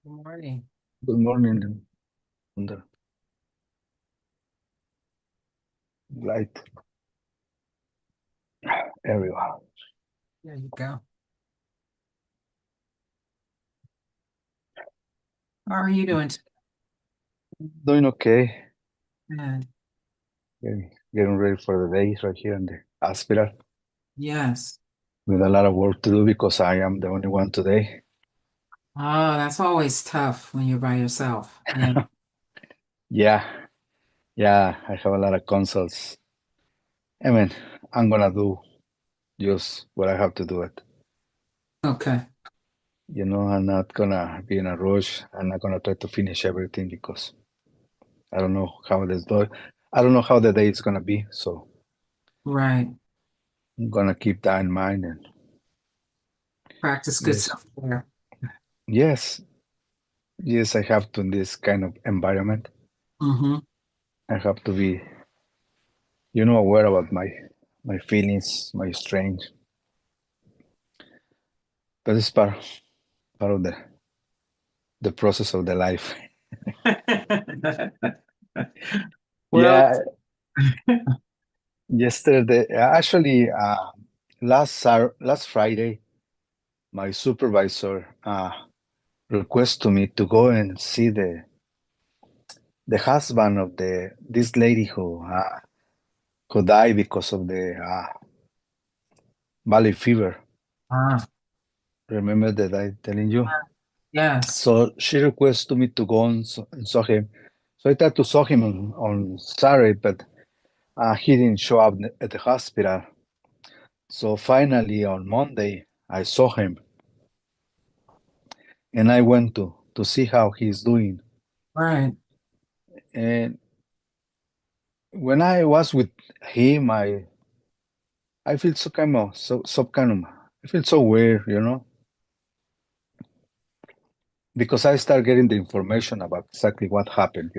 Good morning. Good morning, on the light area. There you go. How are you doing Doing okay. today? Getting ready for the day right here in the hospital Yes. with a lot of work to do because I am the only one today. Oh, that's always tough when you're by yourself. Yeah. Yeah, yeah, I have a lot of consults. I mean, I'm gonna do just what I have to do it. Okay. I'm not gonna be in a rush. I'm not gonna try to finish everything because I don't know how this do. I don't know how the day is gonna be, so Right. I'm gonna keep that in mind and Practice good yes, self-care. yes, yes, I have to in this kind of environment. Mm-hmm. I have to be, aware about my feelings, my strength. But it's part of the process of the life. Well, Yeah, yesterday, actually, last Friday, my supervisor requested me to go and see the husband of this lady who died because of the valley fever. ah, Remember that I telling you? yes. So she requested me to go and saw him. So I tried to saw him on Saturday, but he didn't show up at the hospital. So finally on Monday, I saw him and I went to see how he's doing. Right. And when I was with him, I feel so kind of I feel so weird, because I start getting the information about exactly what happened.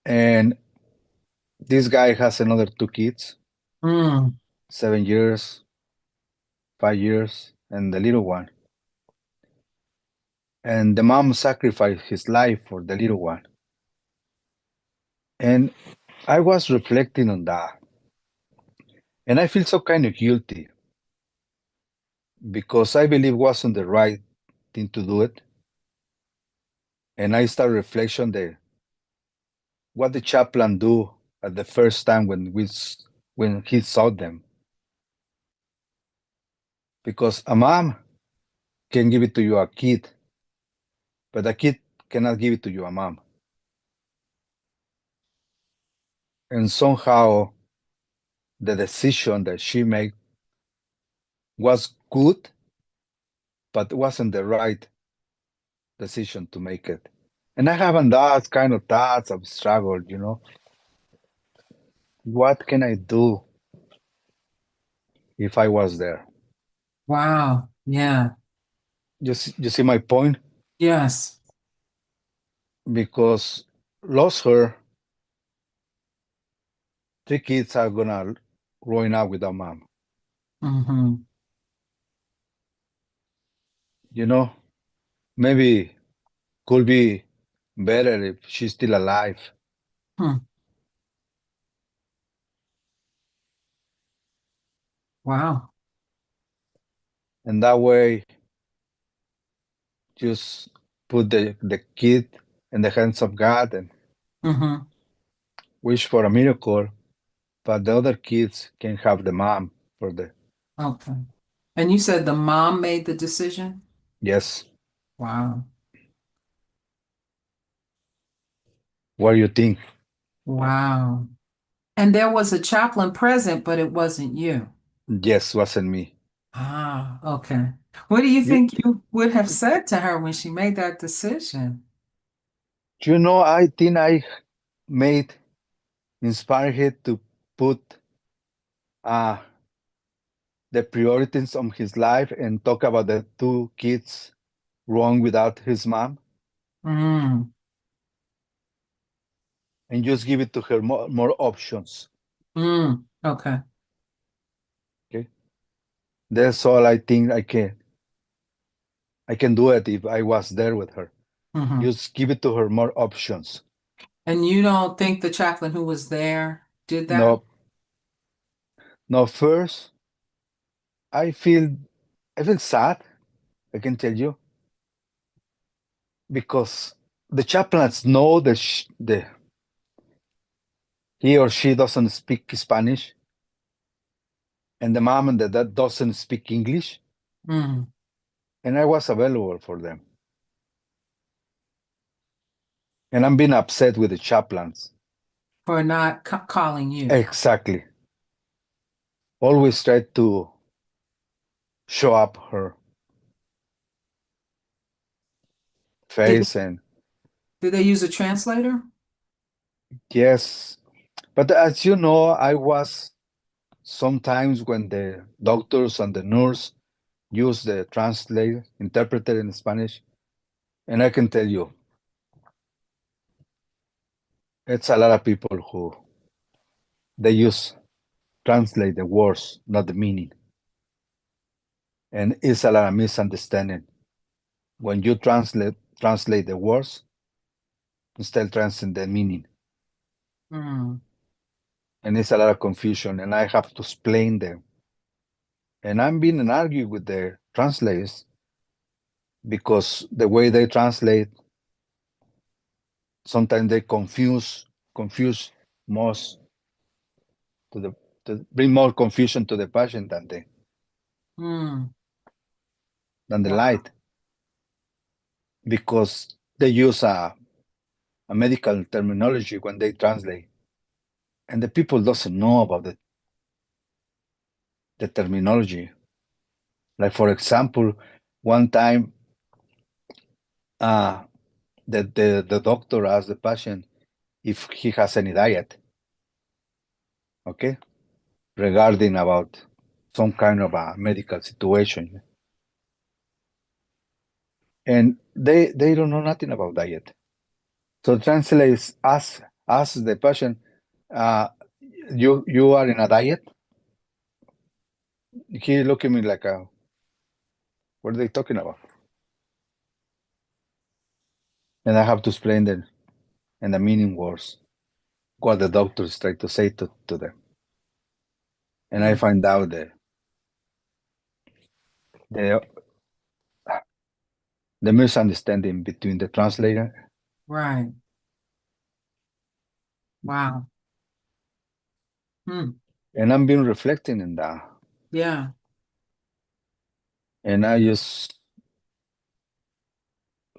And this guy has another two kids, Mm, 7 years, 5 years, and the little one. And the mom sacrificed his life for the little one. And I was reflecting on that. And I feel so kind of guilty because I believe wasn't the right thing to do it. And I start reflection that what the chaplain do at the first time when he saw them. Because a mom can give it to you a kid, but a kid cannot give it to you a mom. And somehow the decision that she made was good, but wasn't the right decision to make it. And I haven't that kind of thoughts of struggle. What can I do if I was there? wow. Yeah. You see my point? Yes. Because lost her, three kids are gonna growing up without mom. Mm-hmm. You know, maybe could be better if she's still alive. Hmm. Wow. And that way just put the kid in the hands of God and Mm-hmm. wish for a miracle, but the other kids can have the mom for the Okay. And you said the mom made the decision? yes. Wow. What do you think? Wow. And there was a chaplain present, but it wasn't you. Yes, wasn't me. Ah, okay. What do you You, think you would have said to her when she made that decision? I think I made inspired her to put uh the priorities of his life and talk about the two kids wrong without his mom Mm, and just give it to her more options. okay. Okay, that's all I think I can do it if I was there with her. Hmm. Just give it to her more options. And you don't think the chaplain who was there did that? No, no, first, I feel I feel sad, I can tell you, because the chaplains know that he or she doesn't speak Spanish, and the mom and the dad doesn't speak English, Mm. and I was available for them. And I'm being upset with the chaplains. For not calling you. Exactly. Always try to show up her Did face and did they use a translator? yes. But as you know, I was sometimes when the doctors and the nurse use the translate interpreter in Spanish, and I can tell you, it's a lot of people who they use translate the words, not the meaning. And it's a lot of misunderstanding. When you translate the words, instead translate the meaning. Mm. And it's a lot of confusion, and I have to explain them. And I'm being an argue with the translators because the way they translate, sometimes they confuse most to the to bring more confusion to the patient Mm. than the Wow. light because they use a medical terminology when they translate, and the people doesn't know about the terminology. Like for example, one time uh, the doctor asked the patient if he has any diet, okay, regarding about some kind of a medical situation, and they don't know nothing about diet. So translates ask the patient, uh, you are in a diet. He looked at me like, what are they talking about? And I have to explain them and the meaning words what the doctors try to say to them. And I Mm. find out the the misunderstanding between the translator, Right. Wow. Hmm. and I'm been reflecting in that. Yeah. And I just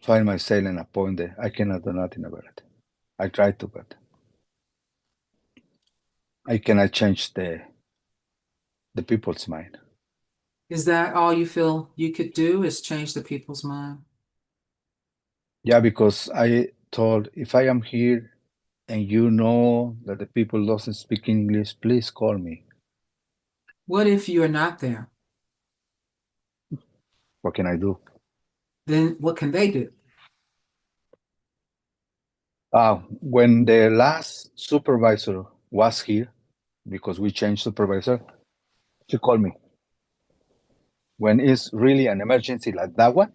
find myself in a point that I cannot do nothing about it. I try to, but I cannot change the people's mind. Is that all you feel you could do is change the people's mind? Yeah, because I told if I am here and you know that the people doesn't speak English, please call me. What if you're not there? What can I do? Then what can they do? When the last supervisor was here, because we changed supervisor, she called me. When it's really an emergency like that one,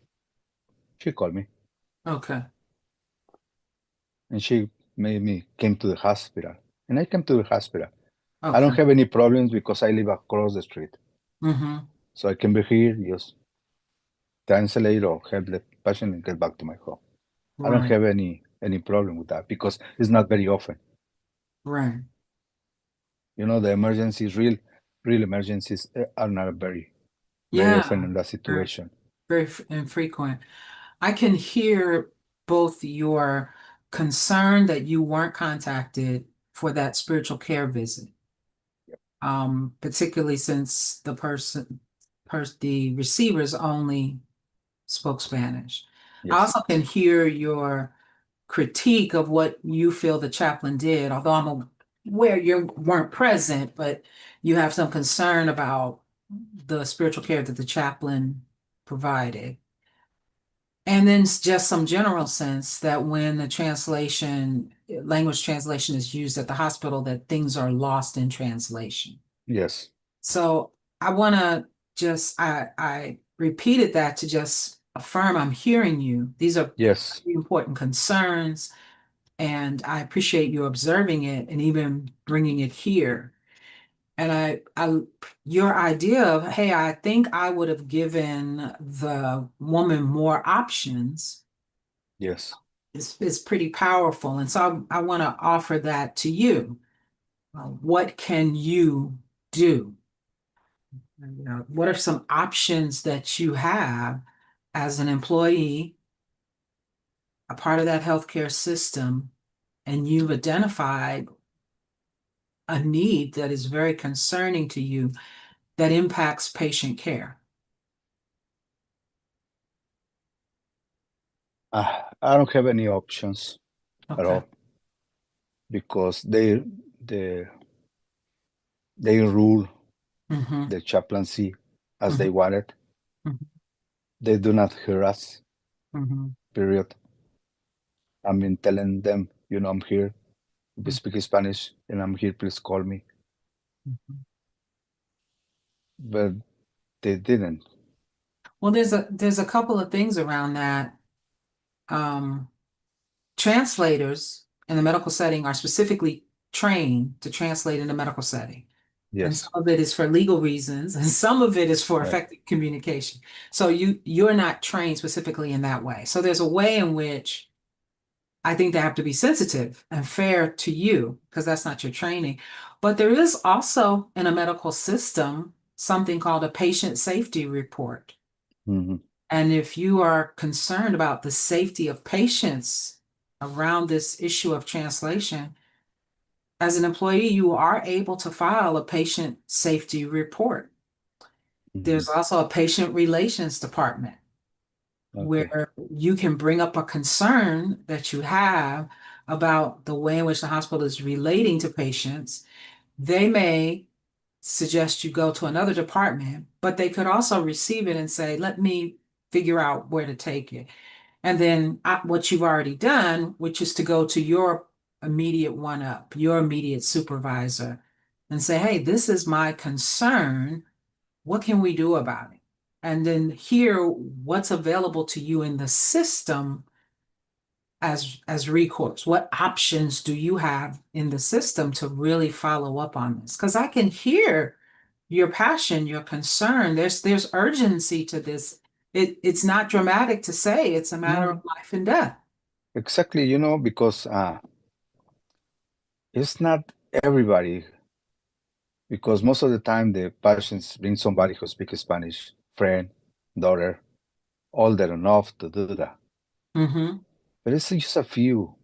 she called me Okay. and she made me came to the hospital. And I came to the hospital. I don't Okay. have any problems because I live across the street. Mm-hmm. So I can be here, just translate or help the patient and get back to my home. I don't Right. have any problem with that because it's not very often. Right. You know, the emergencies, real emergencies are not very often Yeah. in that Very, situation. very infrequent. I can hear both your concern that you weren't contacted for that spiritual care visit, particularly since the receivers only spoke Spanish. I Yes, also can hear your critique of what you feel the chaplain did, although I'm aware you weren't present, but you have some concern about the spiritual care that the chaplain provided. And then just some general sense that when the language translation is used at the hospital, that things are lost in translation. yes, So I want to I repeated that to just affirm I'm hearing you. These are Yes, very important concerns, and I appreciate you observing it and even bringing it here. And your idea of, hey, I think I would have given the woman more options yes. is pretty powerful. And so I want to offer that to you. What can you do? You know, what are some options that you have as an employee, a part of that healthcare system, and you've identified a need that is very concerning to you that impacts patient care? I don't have any options at Okay. all because they they rule Mm-hmm. the chaplaincy as they Mm-hmm. want it. They do not hear us. Mm-hmm. Period. I mean, telling them, I'm here. We speak Spanish, and I'm here. Please call me. Mm-hmm. But they didn't. Well, there's a couple of things around that. Um, Translators in the medical setting are specifically trained to translate in the medical setting. And Yes. some of it is for legal reasons, and some of it is for Right. effective communication. So you're not trained specifically in that way. So there's a way in which I think they have to be sensitive and fair to you because that's not your training. But there is also in a medical system something called a patient safety report. Hmm. And if you are concerned about the safety of patients around this issue of translation, as an employee, you are able to file a patient safety report. Hmm. There's also a patient relations department Okay. where you can bring up a concern that you have about the way in which the hospital is relating to patients. They may suggest you go to another department, but they could also receive it and say, let me figure out where to take it. And then what you've already done, which is to go to your immediate one up, your immediate supervisor, and say, hey, this is my concern. What can we do about it? And then hear what's available to you in the system as recourse. What options do you have in the system to really follow up on this? Because I can hear your passion, your concern. There's urgency to this. It's not dramatic to say it's a matter of No, life and death. exactly. Because it's not everybody. Because most of the time, the patients bring somebody who speaks Spanish, friend, daughter, older enough to do that. Mm-hmm. But it's just a Yeah, few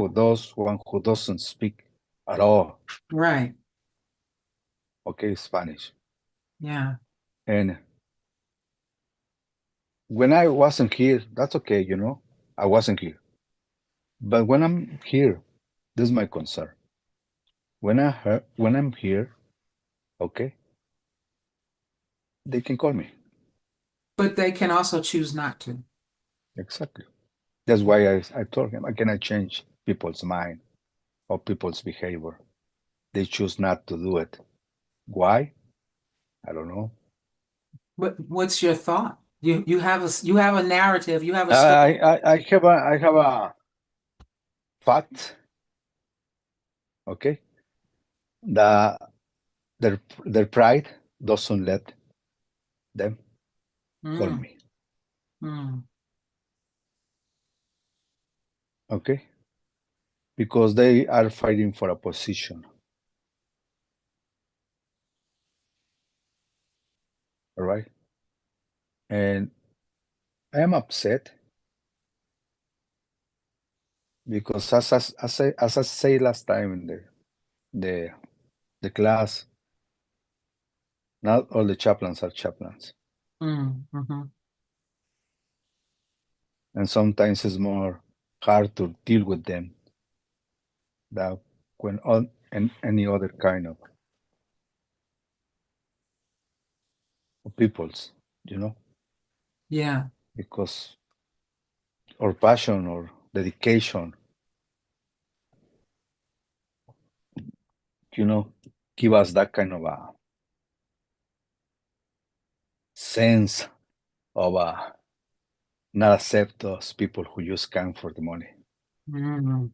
of those one who doesn't speak at all, right. okay, Spanish. Yeah. And when I wasn't here, that's okay, I wasn't here. But when I'm here, this is my concern. When I'm here, okay, they can call me. But they can also choose not to. Exactly. That's why I told him I cannot change people's mind or people's behavior. They choose not to do it. Why? I don't know. What's your thought? You have a narrative, you have a story. I have a fact, okay, that their pride doesn't let them call Mm, me, mm. okay, because they are fighting for a position, all right, and I am upset because as I say last time in the the class, not all the chaplains are chaplains, Mhm. and sometimes it's more hard to deal with them than when on and any other kind of peoples, Yeah, because or passion or dedication, you know, give us that kind of a sense of not accept those people who just come for the money. Mm.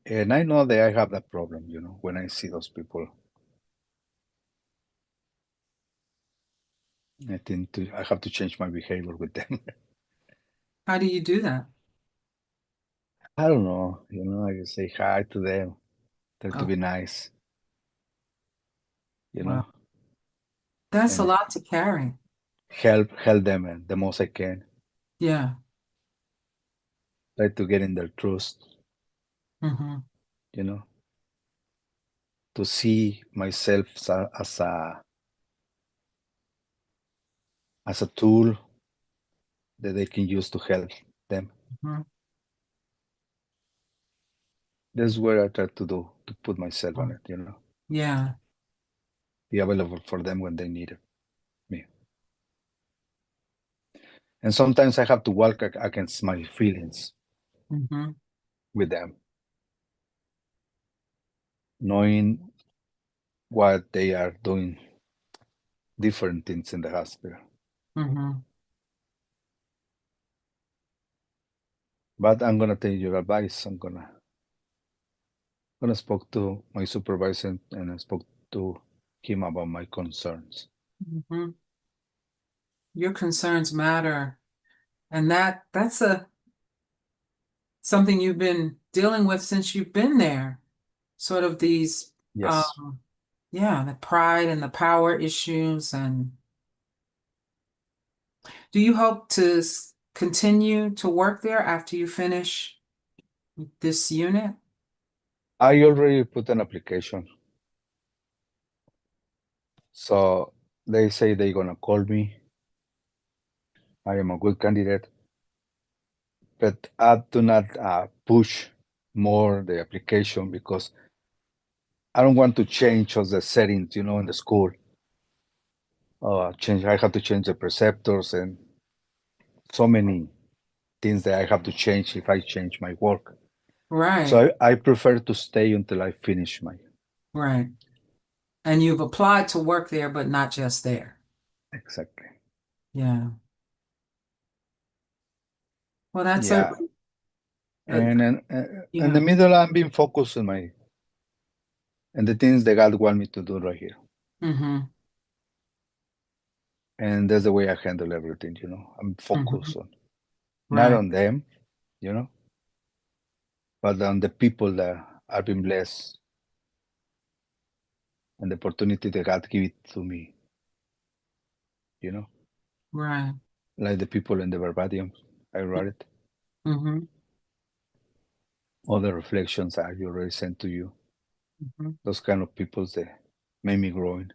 And I know that I have that problem, when I see those people. I have to change my behavior with them. How do you do that? I don't know, I just say hi to them, try to Oh, be nice, you wow. know, That's a and lot to carry. help them the most I can. Yeah. Try to get in their trust, Mm-hmm. you know, to see myself as a tool that they can use to help them. Mm-hmm. That's where I try to do to put myself on it. Yeah. Be available for them when they need me. And sometimes I have to walk against my feelings Mm-hmm. with them, knowing what they are doing different things in the hospital. Mm-hmm. But I'm gonna take your advice. I'm gonna spoke to my supervisor and I spoke to him about my concerns. Mm-hmm. Your concerns matter. And that's a something you've been dealing with since you've been there. Sort of these Yes. um yeah, the pride and the power issues. And do you hope to continue to work there after you finish this unit? I already put an application. So they say they're gonna call me. I am a good candidate, but I do not push more the application because I don't want to change all the settings, in the school. Change. I have to change the preceptors and so many things that I have to change if I change my work. Right, So I prefer to stay until I finish my. right. And you've applied to work there, but not just there. Exactly. Yeah. Well, that's Yeah, a and in the yeah. middle, I'm being focused on my and the things that God want me to do right here, Mm-hmm. and that's the way I handle everything. I'm Mm-hmm. focused on not Right, on them, you know, but on the people that are being blessed and the opportunity that God give it to me. You know, right. like the people in the verbatium I wrote it, Mm-hmm. all the reflections I already sent to you. Mm-hmm. Those kind of people that made me growing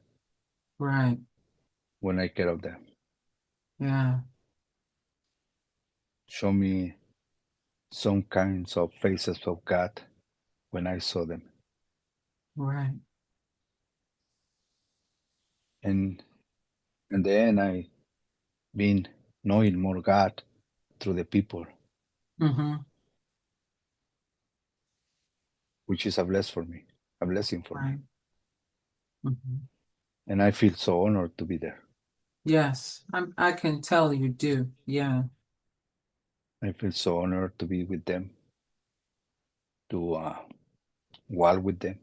Right. when I care of them. Yeah. Show me some kinds of faces of God when I saw them. Right. And in the end, I been knowing more God through the people, Mm-hmm. which is a blessing for me. Right. Mm-hmm. And I feel so honored to be there. Yes, I can tell you do. Yeah. I feel so honored to be with them, to walk with them.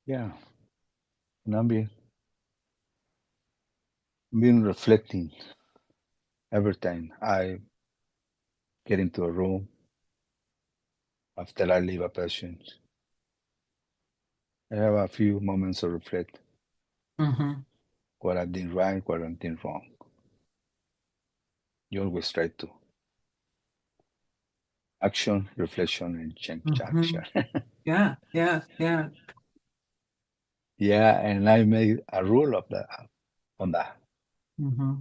Yeah, and been reflecting every time I get into a room after I leave a patient. I have a few moments to reflect Mm-hmm. what I did right, what I did wrong. You always try to action, reflection, and change Mm-hmm. action. Yeah, yeah, yeah. Yeah, and I made a rule of that on that. Mm-hmm.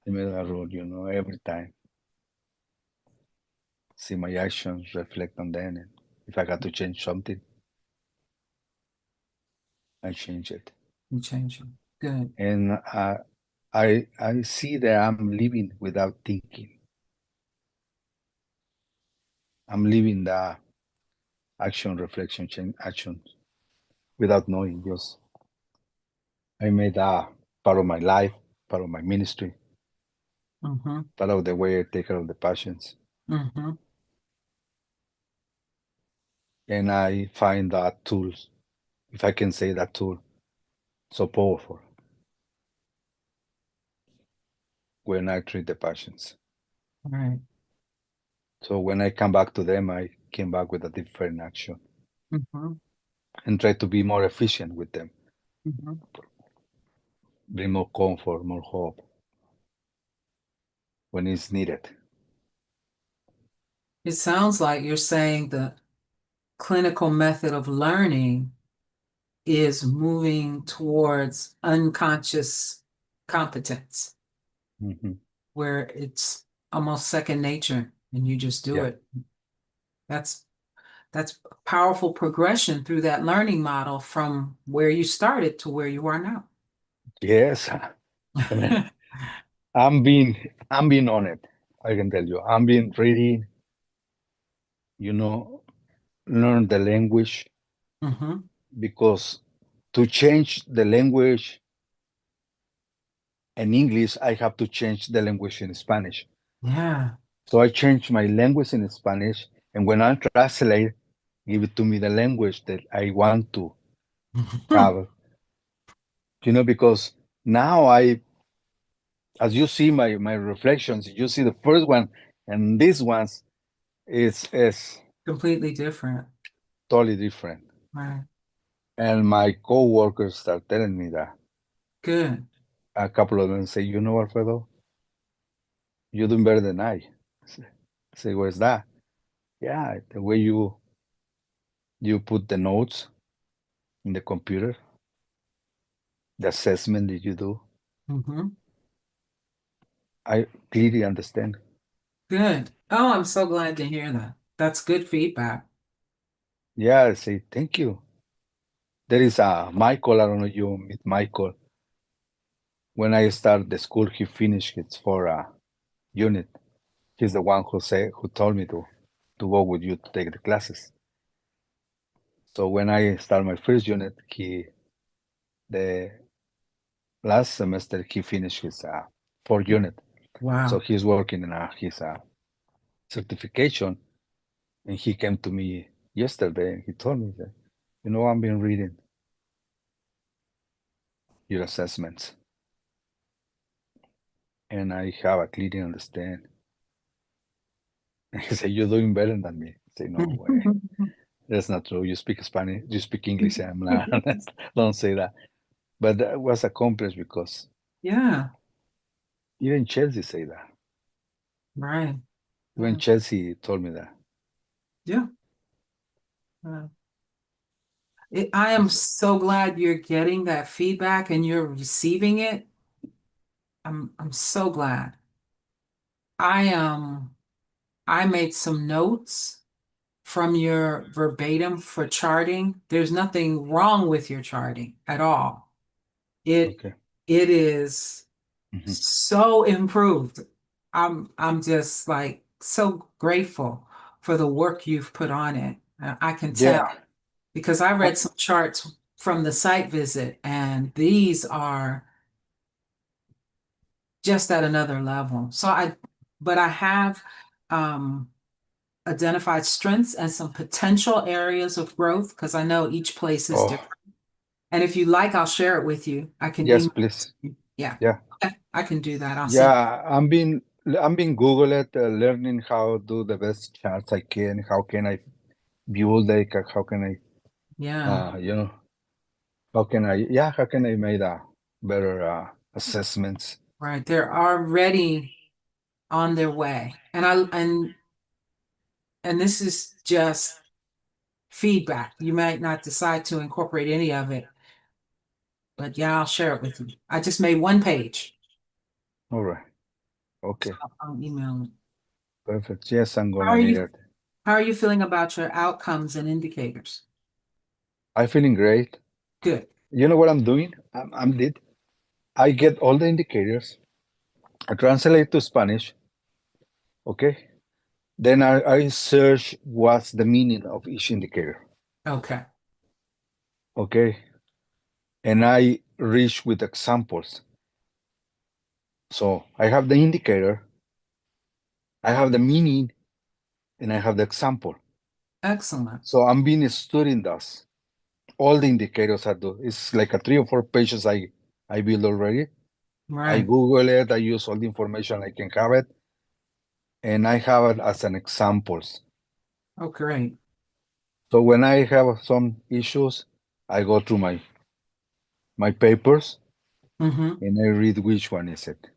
I made a rule, every time. See my actions, reflect on them, and if I got to change something, I change it. You change it. Good. And I see that I'm living without thinking. I'm living the action, reflection, change action without knowing, just I made part of my life, part of my ministry, Mm-hmm. part of the way I take care of the patients. Mm-hmm. And I find that tool, if I can say that tool, so powerful when I treat the patients. Right. So when I come back to them, I came back with a different action Mm-hmm. and try to be more efficient with them, Mm-hmm. bring more comfort, more hope when it's needed. It sounds like you're saying the clinical method of learning is moving towards unconscious competence, Hmm. where it's almost second nature and you just do Yeah. it. That's that's powerful progression through that learning model from where you started to where you are now. Yes. I mean, I'm being I'm being on it. I can tell you, I'm being reading. You know, learn the language Mm-hmm. because to change the language in English, I have to change the language in Spanish. Yeah. So I change my language in Spanish, and when I translate, give it to me the language that I want to have. Because now as you see my reflections, you see the first one, and this one's is Completely different. totally different. Right. And my coworkers start telling me that. Good. A couple of them say, Alfredo, you're doing better than I. Say, where's that? Yeah, the way you put the notes in the computer, the assessment that you do, Mm-hmm. I clearly understand. Good. Oh, I'm so glad to hear that. That's good feedback. Yeah, I say thank you. There is a Michael. I don't know if you meet Michael. When I started the school, he finished his for unit. He's the one who told me to go with you to take the classes. So when I started my first unit, the last semester he finished his fourth unit. So Wow. he's working in his certification, and he came to me yesterday and he told me that, I've been reading your assessments and I have a clear understand. And he said, you're doing better than me. I say, no way. That's not true. You speak Spanish, you speak English. I'm not. Don't say that. But that was accomplished because Yeah. even Chelsea say that. Right. Even Chelsea told me that. Yeah. Uh, I am so glad you're getting that feedback and you're receiving it. I'm so glad. I I made some notes from your verbatim for charting. There's nothing wrong with your charting at all. It Okay. it is Hmm. so improved. I'm just like so grateful for the work you've put on it. I can Yeah. tell because I Uh, read some charts from the site visit, and these are just at another level. But I have um, identified strengths and some potential areas of growth because I know each place is oh, different. And if you like, I'll share it with you. I can yes, email it please. to you. Yeah, Yeah. okay, I can do that. I'll send. Yeah. I'm being Google it, learning how to do the best charts I can. How can I build like how can I Yeah, how can I make a better assessments? right. They're already on their way. And this is just feedback. You might not decide to incorporate any of it, but yeah, I'll share it with you. I just made one page. All right. So Okay. I'll email it. Perfect. Yes, I'm How gonna are need you it. how are you feeling about your outcomes and indicators? I'm feeling great. Good. You know what I'm doing? I get all the indicators. I translate to Spanish. Okay. Then I search what's the meaning of each indicator. Okay. Okay. And I rich with examples. So I have the indicator, I have the meaning, and I have the example. Excellent. So I'm being studying this. All the indicators I do. It's like a 3 or 4 pages I build already. I Right. Google it, I use all the information I can have it, and I have it as an examples. Oh, great. So when I have some issues, I go through my papers Mm-hmm. and I read which one is it.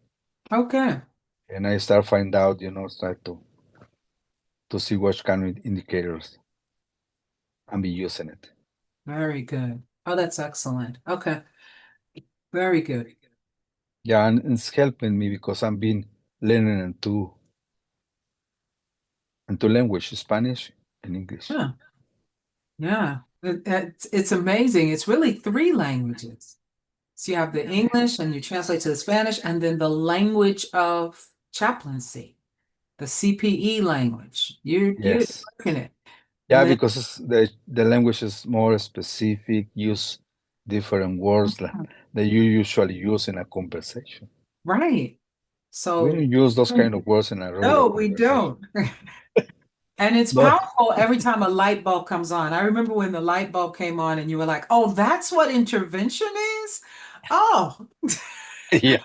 Okay. And I start find out, start to see what kind of indicators I'm be using it. Very good. Oh, that's excellent. Okay. Very good. Yeah, and it's helping me because I'm been learning into language, Spanish and English. Yeah. Yeah. It's amazing. It's really three languages. So you have the English and you translate to the Spanish and then the language of chaplaincy, the CPE language. You're Yes. working it. Yeah, And then because the language is more specific, use different words that you usually use in a conversation. right. We So don't use those kind of words in a regular no, we conversation. don't. And it's No. powerful every time a light bulb comes on. I remember when the light bulb came on and you were like, oh, that's what intervention is? Oh, Yeah.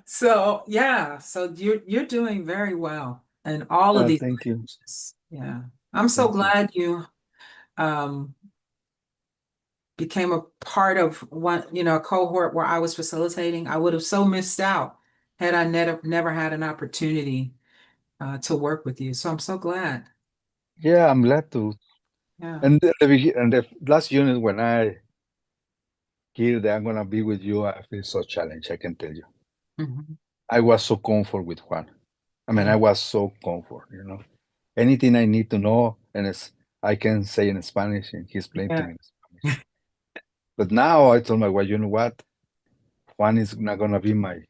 so yeah, so you're doing very well in all of these Thank you. languages. Yeah. I'm so Thank you. glad you um became a part of one, a cohort where I was facilitating. I would have so missed out had I never had an opportunity to work with you. So I'm so glad. Yeah, I'm glad to. Yeah. And the last unit when I hear that I'm gonna be with you, I feel so challenged, I can tell you. Mhm. I was so comfort with Juan. I mean, Yeah. I was so comfort. Anything I need to know, and I can say in Spanish, and he explained to Yeah. me in Spanish. But now I told my wife, you know what? Juan is not gonna be my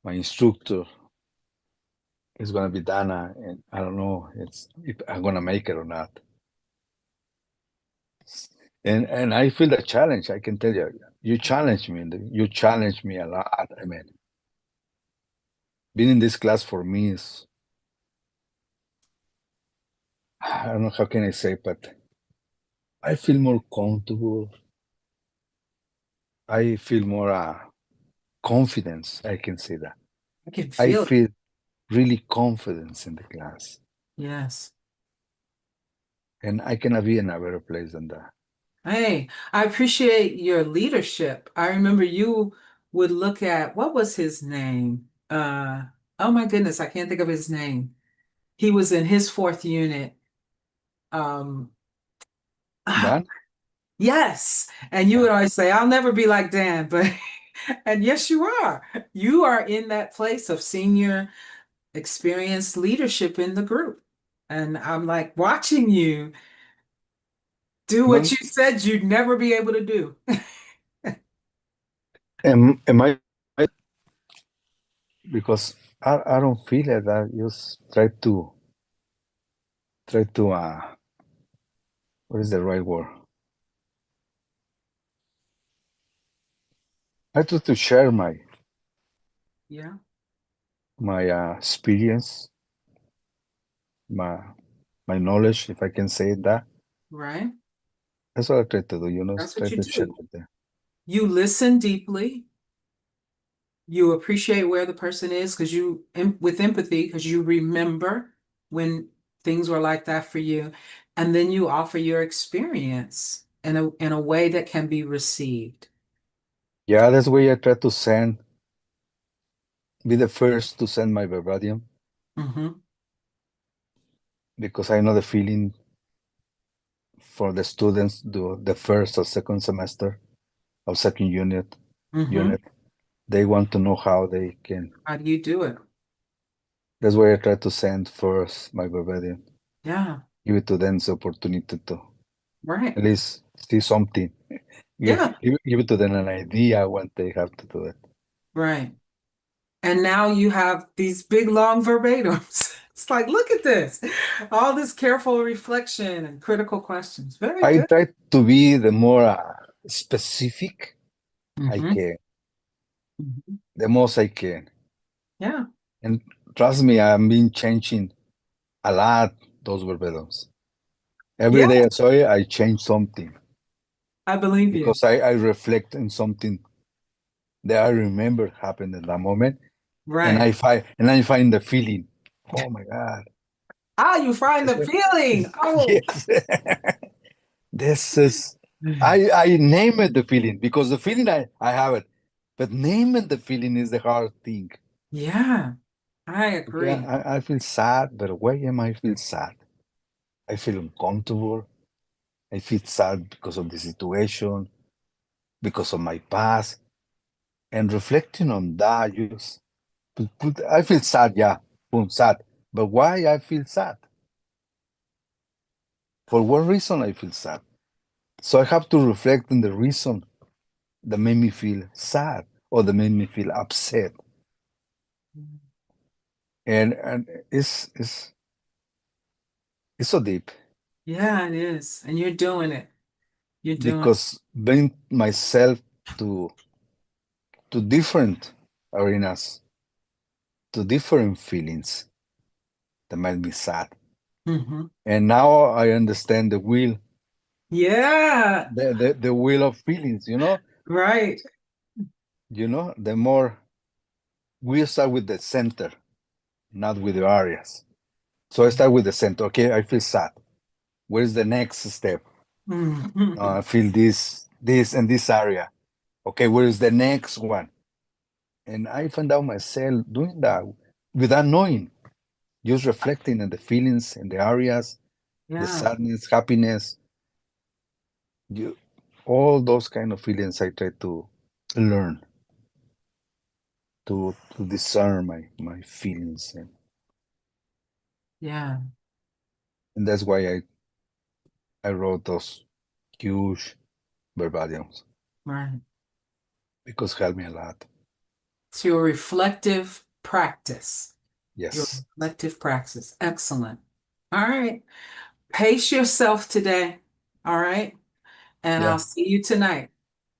instructor. It's gonna be Dana, and I don't know if I'm gonna make it or not. And I feel the challenge. I can tell you, you challenge me. You challenge me a lot. I mean, being in this class for me is, I don't know how can I say, but I feel more comfortable. I feel more confidence. I can say that. I can I feel it. feel really confidence in the class, Yes. and I cannot be in a better place than that. Hey, I appreciate your leadership. I remember you would look at what was his name? Oh my goodness, I can't think of his name. He was in his fourth unit. Um, Dan? yes. And you Yeah. would always say, I'll never be like Dan, but and yes, you are. You are in that place of senior experienced leadership in the group. And I'm like watching you do what Man, you said you'd never be able to do. am I? Because I don't feel it. I just try to what is the right word? I try to share Yeah, my experience, my my knowledge, if I can say that. right. That's what I try to do. That's Try what you to share do. with them. You listen deeply. You appreciate where the person is because with empathy, because you remember when things were like that for you. And then you offer your experience in a way that can be received. Yeah, that's why I try to be the first to send my verbatim Hmm. because I know the feeling for the students do the first or second semester of second unit. Hmm. They want to know how they can. How do you do it? That's why I try to send first my verbatim, Yeah, give it to them the opportunity to right. at least see something. Yeah, Give it to them an idea what they have to do it. right. And now you have these big long verbatims. It's like, look at this. All this careful reflection and critical questions. Very I good. try to be the more specific I Mm-hmm. can, Hmm. the most I can. Yeah, And trust me, I've been changing a lot those verbatims. yeah, Every day I saw it, I change something I believe you. because I reflect on something that I remember happened in that moment, and Right. I find the feeling. Oh my God! Ah, you find This the way- feeling. Oh. Yes, this is. I name it the feeling because the feeling I have it, but naming the feeling is the hard thing. Yeah, I Okay, agree. I feel sad, but why am I feel sad? I feel uncomfortable. I feel sad because of the situation, because of my past, and reflecting on that, just I feel sad, yeah, boom, sad. But why I feel sad? For what reason I feel sad? So I have to reflect on the reason that made me feel sad or that made me feel upset. And it's so deep Yeah, it is. And you're doing it. You're doing it. because bring myself to to different arenas, to different feelings that made me sad. Hmm. And now I understand Yeah, the wheel of feelings, right. the more we start with the center, not with the areas. So I start with the center. Okay, I feel sad. Where's the next step? Mhm. I feel this, and this area. Okay, where is the next one? And I found out myself doing that without knowing, just reflecting on the feelings and the areas, the Yeah, sadness, happiness, you, all those kind of feelings. I try to learn to discern my feelings, yeah, and that's why I wrote those huge verbatims right. because it helped me a lot. It's your reflective practice. Your Yes. reflective practice. Excellent. All right. Pace yourself today. All right. And I'll Yeah. see you tonight.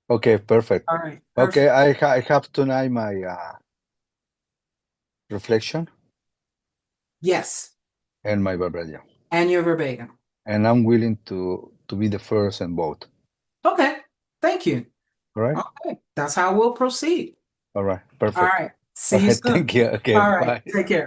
Okay. Perfect. All right. Okay. Perfect. I have tonight my reflection Yes. and my verbatim, And your verbatim. and I'm willing to be the first and vote. Okay. Thank you. All right. Okay. That's how we'll proceed. All right. All Perfect. right. All See you right. soon. Thank you. Okay. All right. Bye. Take care.